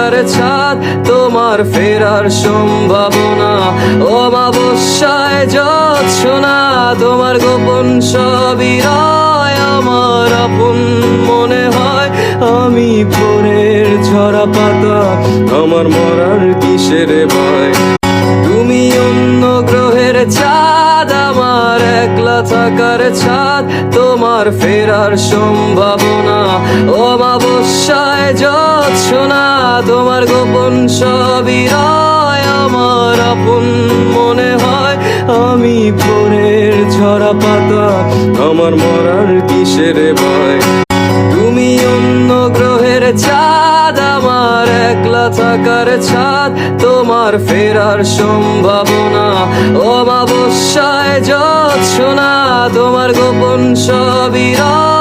থাকার ছাদ, তোমার ফেরার সম্ভাবনা। অমাবস্যায় জ্যোৎস্না, তোমার গোপন সবই রয় আমার আপন মনে হয়। আমি ভোরের ঝরা পাতা, আমার মরার কিসের ভয়। তুমি অন্য গ্রহের চাঁদ, আমার একলা থাকার ছাদ, তোমার ফেরার সম্ভাবনা। অমাবস্যায় জ্যোৎস্না, তোমার গোপন সবই রয় আমার আপন মনে হয়। আমি ভোরের ঝরা পাতা, আমার মরার কিসের ভয়। তুমি অন্য গ্রহের চাঁদ, আমার একলা থাকার ছাদ, তোমার ফেরার সম্ভাবনা। অমাবস্যায় জ্যোৎস্না, তোমার গোপন সবই রয়।